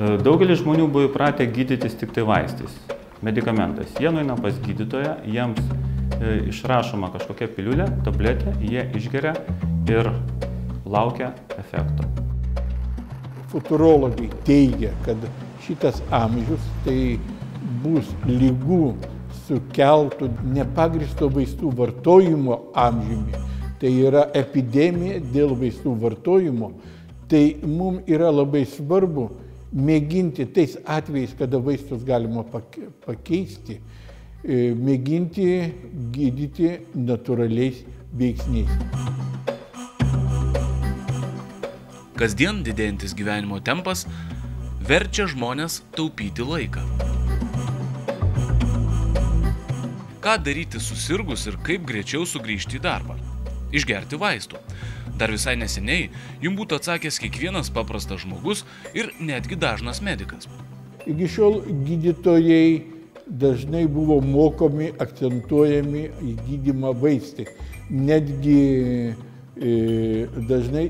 Daugelis žmonių buvo įpratę gydytis tik tai vaistais, medikamentais. Jie nueina pas gydytoją, jiems išrašoma kažkokia piliulė, tabletė, jie išgeria ir laukia efekto. Futurologai teigia, kad šitas amžius tai bus ligų sukeltų nepagristo vaistų vartojimo amžiumi. Tai yra epidemija dėl vaistų vartojimo. Tai mums yra labai svarbu mėginti tais atvejais, kada vaistus galima pakeisti, mėginti gydyti natūraliais veiksniais. Kasdien didėjantis gyvenimo tempas verčia žmonės taupyti laiką. Ką daryti susirgus ir kaip greičiau sugrįžti į darbą? Išgerti vaistų. Dar visai neseniai jums būtų atsakęs kiekvienas paprastas žmogus ir netgi dažnas medikas. Iki šiol gydytojai dažnai buvo mokomi, akcentuojami į gydymą vaistai. Netgi dažnai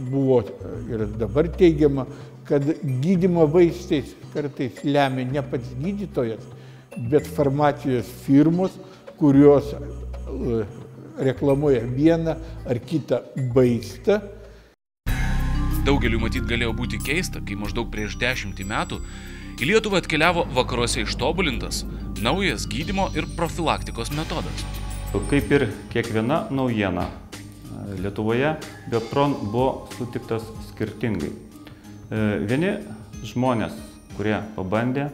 buvo ir dabar teigiama, kad gydymą vaistais kartais lemia ne pats gydytojas, bet farmacijos firmos, kurios reklamuoja vieną ar kitą vaistą. Daugeliui matyt galėjo būti keista, kai maždaug prieš 10 metų į Lietuvą atkeliavo vakaruose ištobulintas naujas gydymo ir profilaktikos metodas. Kaip ir kiekviena naujiena, Lietuvoje Bioptron buvo sutiktas skirtingai. Vieni žmonės, kurie pabandė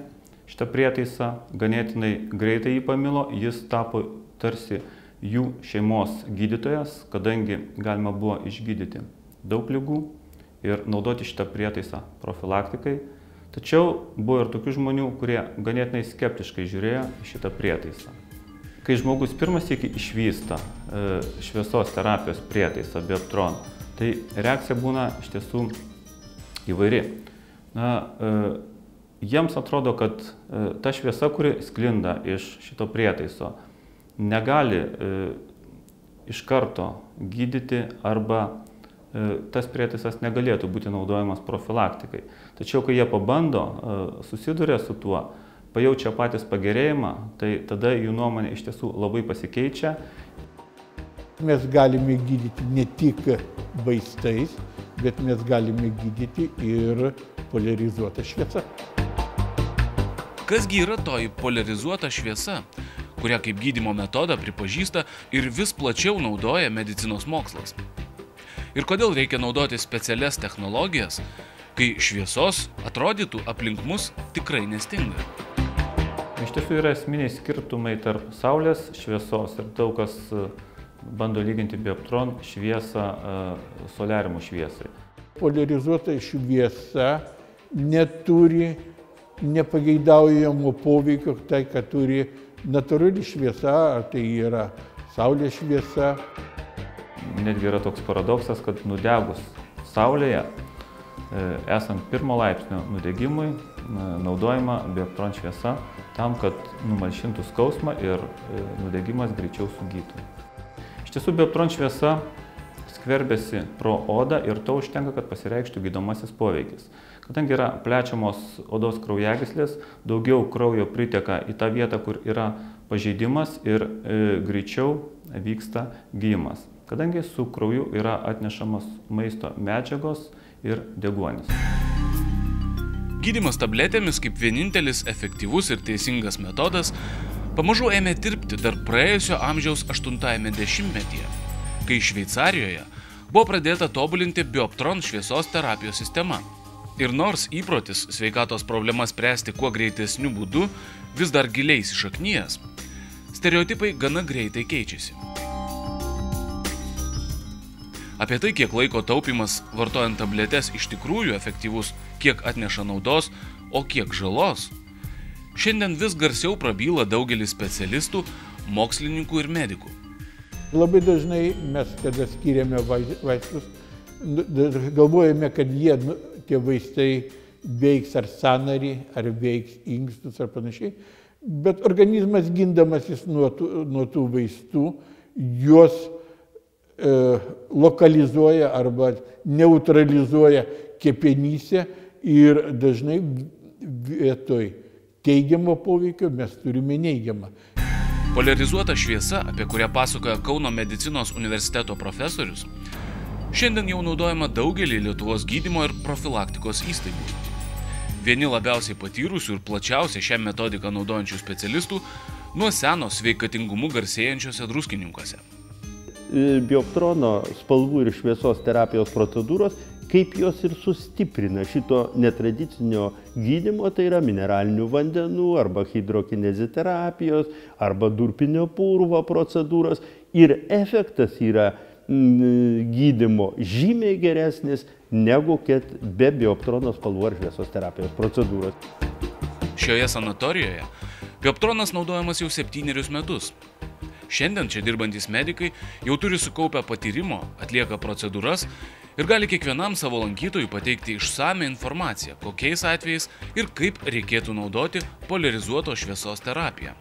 šitą prietaisą, ganėtinai greitai jį pamilo, jis tapo tarsi jų šeimos gydytojas, kadangi galima buvo išgydyti daug ligų ir naudoti šitą prietaisą profilaktikai. Tačiau buvo ir tokių žmonių, kurie ganėtinai skeptiškai žiūrėjo į šitą prietaisą. Kai žmogus pirmas sykį išvysta šviesos terapijos prietaisą Bioptron, tai reakcija būna iš tiesų įvairi. Jiems atrodo, kad ta šviesa, kuri sklinda iš šito prietaiso, negali iš karto gydyti arba tas prietaisas negalėtų būti naudojamas profilaktikai. Tačiau, kai jie pabando, susiduria su tuo, pajaučia patys pagerėjimą, tai tada jų nuomonė iš tiesų labai pasikeičia. Mes galime gydyti ne tik vaistais, bet mes galime gydyti ir polarizuota šviesa. Kasgi yra toji polarizuota šviesa, kurią kaip gydymo metodą pripažįsta ir vis plačiau naudoja medicinos mokslas? Ir kodėl reikia naudoti specialias technologijas, kai šviesos, atrodytų, aplink mus tikrai nestinga? Iš tiesų yra esminiai skirtumai tarp saulės šviesos ir daug kas bando lyginti Bioptron šviesą soliariumo šviesai. Polarizuota šviesa neturi nepageidaujamo poveikio, tai, kad turi natūrali šviesa, ar tai yra saulės šviesa. Netgi yra toks paradoksas, kad nudegus saulėje, esant 1 laipsnio nudegimui, naudojama Bioptron šviesa tam, kad numalšintų skausmą ir nudegimas greičiau sugytų. Iš tiesų, Bioptron šviesa skverbiasi pro odą ir to užtenka, kad pasireikštų gydomasis poveikis. Kadangi yra plečiamos odos kraujagyslės, daugiau kraujo priteka į tą vietą, kur yra pažeidimas ir greičiau vyksta gydymas. Kadangi su krauju yra atnešamas maisto medžiagos ir deguonis. Gydymas tabletėmis kaip vienintelis efektyvus ir teisingas metodas pamažu ėmė tirpti dar praėjusio amžiaus 80-metyje, kai Šveicarijoje buvo pradėta tobulinti Bioptron šviesos terapijos sistema. Ir nors įprotis sveikatos problemas spręsti kuo greitesniu būdu vis dar giliai įsišaknijęs, stereotipai gana greitai keičiasi. Apie tai, kiek laiko taupimas vartojant tabletes iš tikrųjų efektyvus, kiek atneša naudos, o kiek žalos, šiandien vis garsiau prabyla daugelis specialistų, mokslininkų ir medikų. Labai dažnai mes, kada skiriame vaistus, galvojame, kad tie vaistai veiks ar sąnarį, ar veiks inkstus ar panašiai, bet organizmas gindamasis nuo tų vaistų, juos lokalizuoja arba neutralizuoja kepenyse Ir dažnai vietoj teigiamo poveikio mes turime neigiamą. Poliarizuota šviesa, apie kurią pasakoja Kauno medicinos universiteto profesorius, šiandien jau naudojama daugelį Lietuvos gydymo ir profilaktikos įstaigų. Vieni labiausiai patyrusių ir plačiausiai šią metodiką naudojančių specialistų nuo seno sveikatingumu garsėjančiose Druskininkuose. Bioptrono spalvų ir šviesos terapijos procedūros, kaip jos ir sustiprina šito netradicinio gydymo, tai yra mineralinių vandenų arba hidrokineziterapijos arba durpinio purvo procedūros. Ir efektas yra gydymo žymiai geresnis negu kad be bioptrono spalvų ir šviesos terapijos procedūros. Šioje sanatorijoje bioptronas naudojamas jau 7 metus. Šiandien čia dirbantys medikai jau turi sukaupę patyrimo, atlieka procedūras ir gali kiekvienam savo lankytojui pateikti išsamią informaciją, kokiais atvejais ir kaip reikėtų naudoti poliarizuoto šviesos terapiją.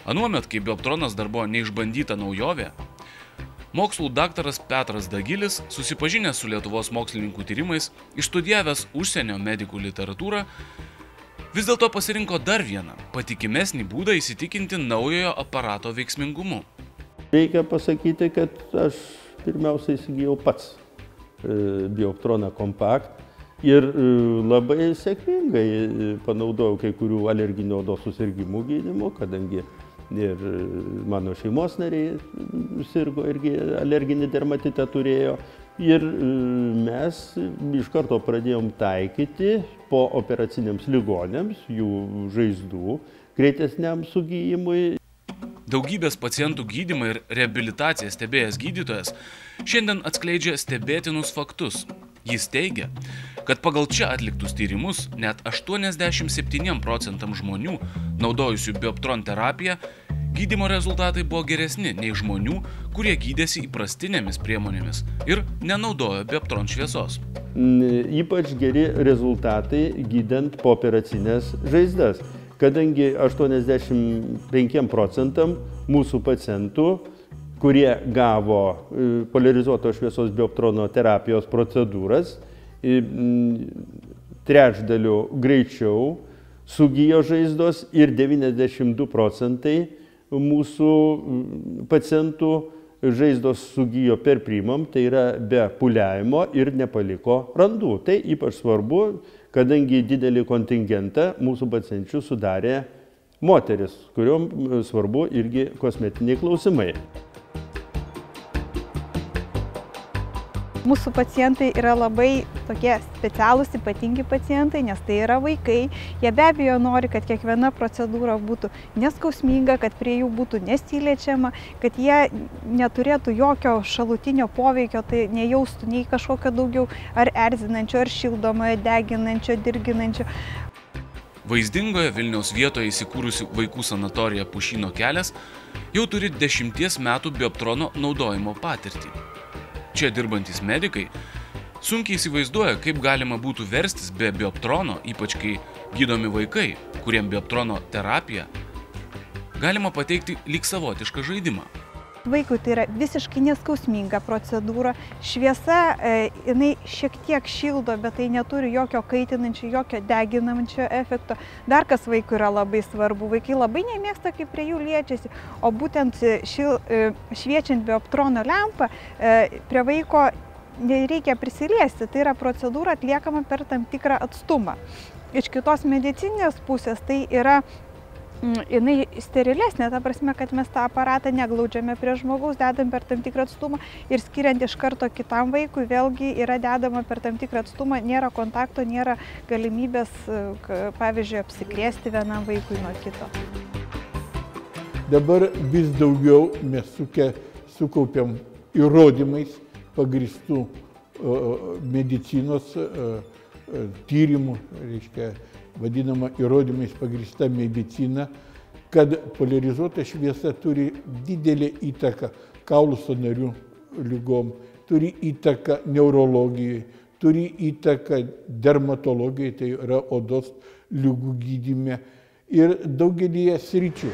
Anuomet, kai bioptronas dar buvo neišbandyta naujovė, mokslų daktaras Petras Dagilis, susipažinęs su Lietuvos mokslininkų tyrimais, išstudijavęs užsienio medikų literatūrą, vis dėlto pasirinko dar vieną, patikimesnį būdą įsitikinti naujojo aparato veiksmingumu. Reikia pasakyti, kad aš pirmiausia įsigijau pats Bioptroną Compact ir labai sėkmingai panaudojau kai kurių alerginio odos susirgimų gydymo, kadangi ir mano šeimos nariai sirgo irgi alerginį dermatitą turėjo. Ir mes iš karto pradėjom taikyti po operaciniams ligoniams, jų žaizdų greitesniam sugijimui. Daugybės pacientų gydymą ir reabilitaciją stebėjęs gydytojas šiandien atskleidžia stebėtinus faktus. Jis teigia, kad pagal čia atliktus tyrimus net 87% žmonių, naudojusių Bioptron terapiją, gydymo rezultatai buvo geresni nei žmonių, kurie gydėsi įprastinėmis priemonėmis ir nenaudojo Bioptron šviesos. Ypač geri rezultatai gydant pooperacinės žaizdas, kadangi 85% mūsų pacientų, kurie gavo poliarizuotos šviesos Bioptrono terapijos procedūras, trečdaliu greičiau sugijo žaizdos ir 92% mūsų pacientų žaizdos sugijo per priimam, tai yra be pūliavimo ir nepaliko randų. Tai ypač svarbu, kadangi didelį kontingentą mūsų pacienčių sudarė moteris, kuriuom svarbu irgi kosmetiniai klausimai. Mūsų pacientai yra labai tokie specialūs, ypatingi pacientai, nes tai yra vaikai. Jie be abejo nori, kad kiekviena procedūra būtų neskausminga, kad prie jų būtų nesiliečiama, kad jie neturėtų jokio šalutinio poveikio, tai nejaustų nei kažkokio daugiau ar erzinančio, ar šildomojo, deginančio, dirginančio. Vaizdingoje Vilniaus vietoje įsikūrusi vaikų sanatorija Pušyno kelias jau turi 10 metų Bioptrono naudojimo patirtį. Čia dirbantys medikai sunkiai įsivaizduoja, kaip galima būtų verstis be Bioptrono, ypač kai gydomi vaikai, kuriem Bioptrono terapija galima pateikti lyg savotišką žaidimą. Vaikui tai yra visiškai neskausminga procedūra. Šviesa, jinai šiek tiek šildo, bet tai neturi jokio kaitinančio, jokio deginančio efekto. Dar kas vaikui yra labai svarbu, vaikai labai nemėgsta, kai prie jų liečiasi, o būtent šviečiant Bioptrono lempą prie vaiko nereikia prisiliesti, tai yra procedūra atliekama per tam tikrą atstumą. Iš kitos medicininės pusės tai yra jinai sterilesnė, ta prasme, kad mes tą aparatą neglaudžiame prie žmogaus, dedam per tam tikrą atstumą ir skiriant iš karto kitam vaikui, vėlgi yra dedama per tam tikrą atstumą, nėra kontakto, nėra galimybės, pavyzdžiui, apsikrėsti vienam vaikui nuo kito. Dabar vis daugiau mes sukaupiam įrodymais pagristų medicinos tyrimų, reiškia, vadinama įrodymais pagrįsta medicina, kad poliarizuota šviesa turi didelę įtaką kaulų sąnarių lygom, turi įtaką neurologijai, turi įtaką dermatologijai, tai yra odos ligų gydyme ir daugelyje sričių.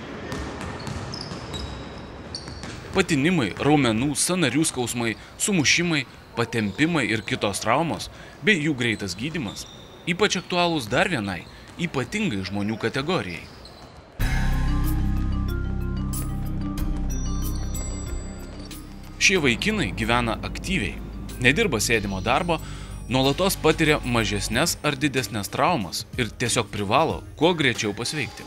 Patinimai, raumenų, sąnarių skausmai, sumušimai, patempimai ir kitos traumos bei jų greitas gydymas ypač aktualūs dar vienai, ypatingai žmonių kategorijai. Šie vaikinai gyvena aktyviai, nedirba sėdimo darbo, nuolatos patiria mažesnes ar didesnes traumas ir tiesiog privalo kuo greičiau pasveikti.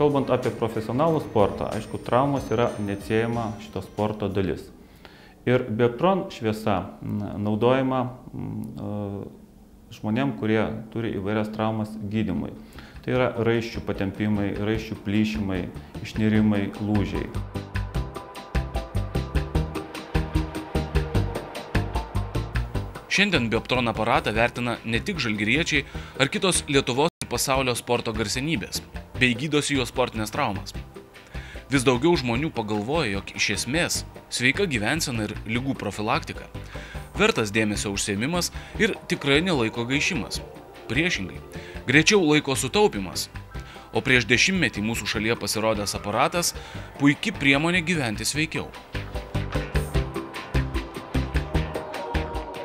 Kalbant apie profesionalų sportą, aišku, traumos yra neatsiejama šito sporto dalis. Ir Bioptron šviesa naudojama žmonėm, kurie turi įvairias traumas gydymui. Tai yra raiščių patempimai, raiščių plyšimai, išnirimai, lūžiai. Šiandien Bioptron aparatą vertina ne tik žalgiriečiai ar kitos Lietuvos ir pasaulio sporto garsenybės, bei gydosi jo sportinės traumas. Vis daugiau žmonių pagalvoja, jog iš esmės sveika gyvensena ir ligų profilaktika vertas dėmesio užsiėmimas ir tikrai nelaiko gaišimas. Priešingai, greičiau laiko sutaupimas. O prieš 10-metį mūsų šalyje pasirodęs aparatas puiki priemonė gyventi sveikiau.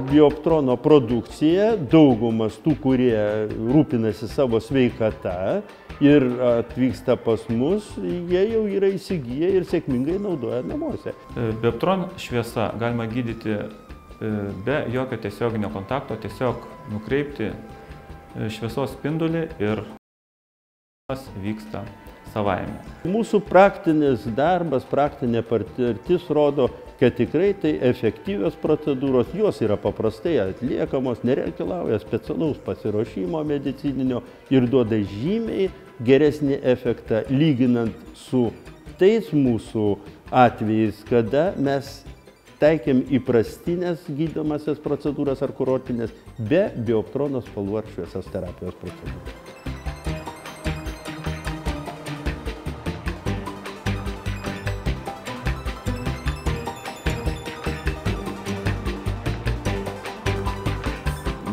Bioptrono produkcija, daugumas tų, kurie rūpinasi savo sveikata ir atvyksta pas mus, jie jau yra įsigiję ir sėkmingai naudoja namuose. Bioptron šviesa galima gydyti be jokio tiesioginio kontakto, tiesiog nukreipti šviesos spindulį ir vyksta savaime. Mūsų praktinis darbas, praktinė patirtis rodo, kad tikrai tai efektyvios procedūros, jos yra paprastai atliekamos, nereikalauja specialaus pasiruošimo medicininio ir duoda žymiai geresnį efektą lyginant su tais mūsų atvejais, kada mes taikėm įprastinės gydomasias procedūras ar kurortinės be Bioptrono spalvų ar šviesos terapijos procedūros.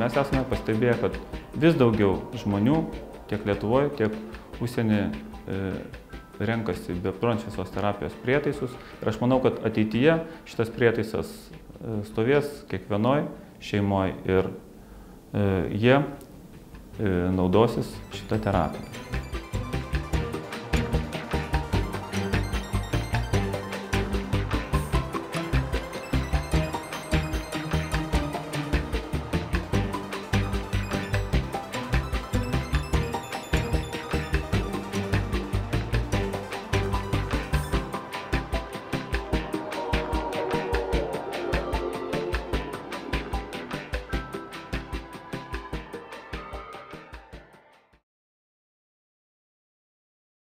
Mes esame pastebėję, kad vis daugiau žmonių tiek Lietuvoje, tiek užsieny renkasi Bioptron šviesos terapijos prietaisus. Ir aš manau, kad ateityje šitas prietaisas stovės kiekvienoj šeimoje ir jie naudosis šitą terapiją.